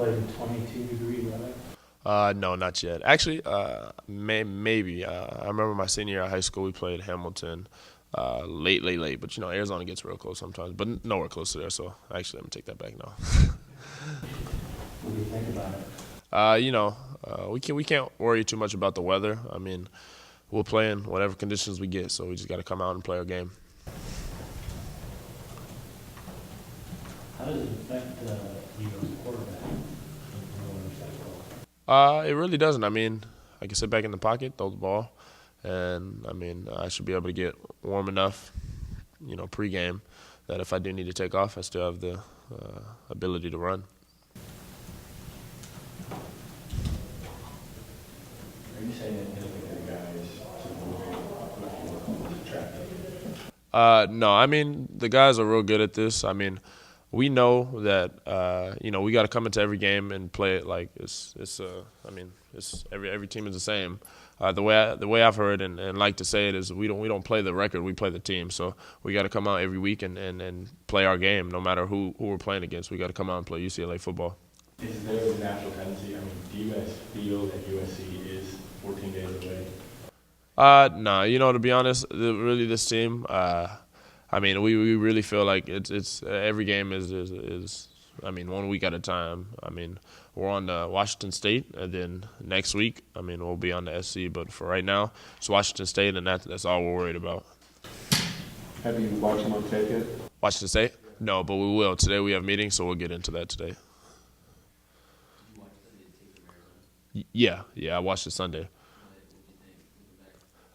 played in 22-degree weather? No, not yet. Actually, maybe. I remember my senior year of high school, we played Hamilton late. But, Arizona gets real close sometimes, but nowhere close to there. So, actually, let me take that back now. What do you think about it? We can't worry too much about the weather. I mean, we'll play in whatever conditions we get, so we just got to come out and play our game. How does it affect you as a quarterback? It really doesn't. I mean, I can sit back in the pocket, throw the ball, and I mean, I should be able to get warm enough, pregame, that if I do need to take off, I still have the ability to run. Are you saying that any of the guys to attractive? No, I mean, the guys are real good at this. I mean, we know that we got to come into every game and play it like it's every team is the same. The way I've heard and like to say it is we don't play the record, we play the team. So we got to come out every week and play our game, no matter who we're playing against. We got to come out and play UCLA football. Is there a natural tendency? I mean, do you guys feel that USC is 14 days away? No, to be honest, really this team. I mean, we really feel like it's every game is 1 week at a time. I mean, we're on Washington State, and then next week, I mean, we'll be on the SC. But for right now, it's Washington State, and that's all we're worried about. Have you watched them on tape yet? Washington State? No, but we will. Today we have meetings, so we'll get into that today. Yeah, I watched it Sunday.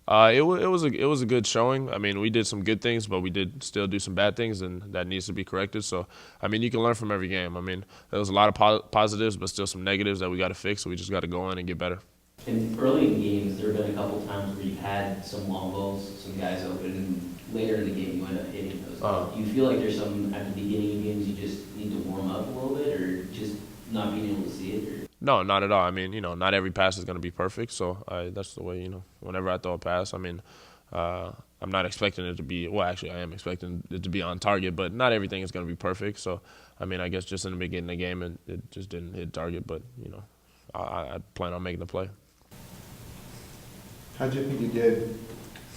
It was a good showing. I mean, we did some good things, but we did still do some bad things, and that needs to be corrected. So, I mean, you can learn from every game. I mean, there was a lot of positives, but still some negatives that we got to fix. So we just got to go in and get better. And early in games, there have been a couple times where you've had some long balls, some guys open, and later in the game you end up hitting those. Do you feel like there's some at the beginning of games you just need to warm up a little bit, or just not being able to see it? Or? No, not at all. I mean, not every pass is going to be perfect. So that's the way, whenever I throw a pass, I mean, I'm not expecting it to be – well, actually, I am expecting it to be on target, but not everything is going to be perfect. So, I mean, I guess just in the beginning of the game, it just didn't hit target. But, I plan on making the play. How do you think you did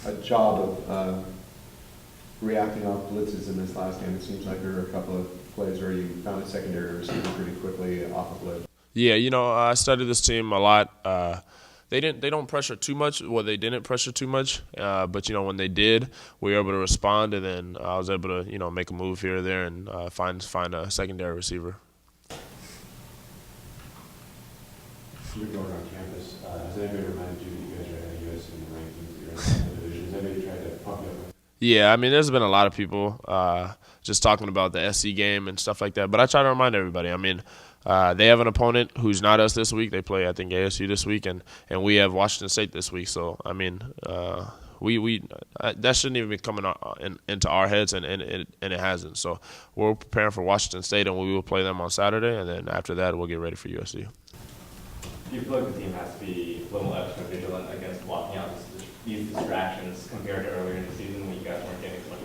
a job of reacting off blitzes in this last game? It seems like there were a couple of plays where you found a secondary receiver pretty quickly off a blitz. Yeah, I studied this team a lot. They don't pressure too much. Well, they didn't pressure too much. But when they did, we were able to respond, and then I was able to make a move here or there and find a secondary receiver. You're going on campus. Has anybody reminded you that you guys are ahead of US in the rankings? You're in the division. Has anybody tried to pump you up? Yeah, I mean, there's been a lot of people just talking about the SC game and stuff like that. But I try to remind everybody. I mean, they have an opponent who's not us this week. They play, I think, ASU this week, and we have Washington State this week. So, I mean, we that shouldn't even be coming into our heads, and it hasn't. So we're preparing for Washington State, and we will play them on Saturday, and then after that, we'll get ready for USC. Do you feel like the team has to be a little extra vigilant against blocking out these distractions compared to earlier in the season when you guys weren't getting as much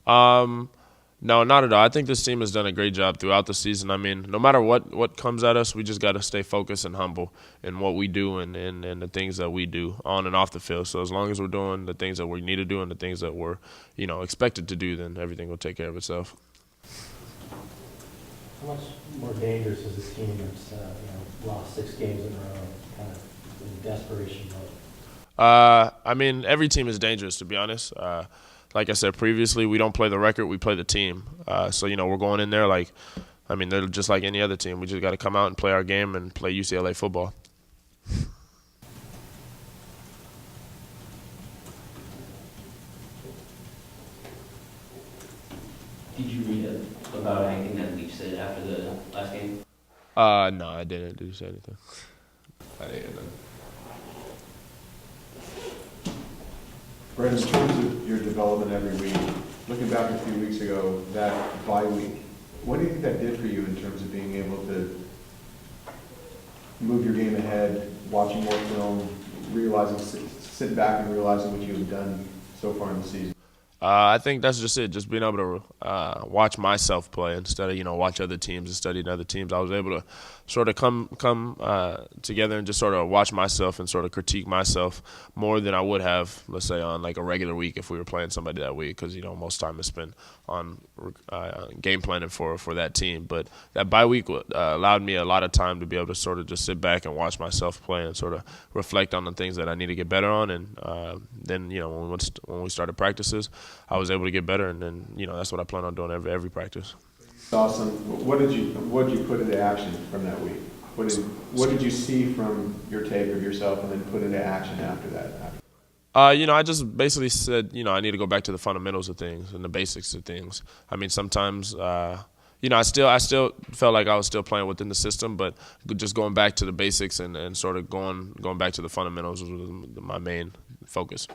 attention? No, not at all. I think this team has done a great job throughout the season. I mean, no matter what comes at us, we just got to stay focused and humble in what we do and the things that we do on and off the field. So as long as we're doing the things that we need to do and the things that we're, expected to do, then everything will take care of itself. How much more dangerous is a team that's lost 6 games in a row, kind of in desperation mode? I mean, every team is dangerous, to be honest. Like I said previously, we don't play the record, we play the team. So, we're going in there they're just like any other team. We just got to come out and play our game and play UCLA football. Did you read about anything that Leach said after the last game? No, I didn't. Did you say anything? I didn't. Brett, in terms of your development every week, looking back a few weeks ago, that bye week, what do you think that did for you in terms of being able to move your game ahead, watching more film, sitting back and realizing what you have done so far in the season? I think that's just it. Just being able to watch myself play instead of watch other teams and studying other teams. I was able to sort of come together and just sort of watch myself and sort of critique myself more than I would have, let's say, on like a regular week if we were playing somebody that week, because most time is spent on game planning for that team. But that bye week allowed me a lot of time to be able to sort of just sit back and watch myself play and sort of reflect on the things that I need to get better on. And then when we started practices, I was able to get better, and then that's what I plan on doing every practice. Awesome. What did you put into action from that week? What did you see from your tape of yourself and then put into action after that? I just basically said, I need to go back to the fundamentals of things and the basics of things. I mean, sometimes, I still felt like I was still playing within the system, but just going back to the basics and sort of going back to the fundamentals was my main focus.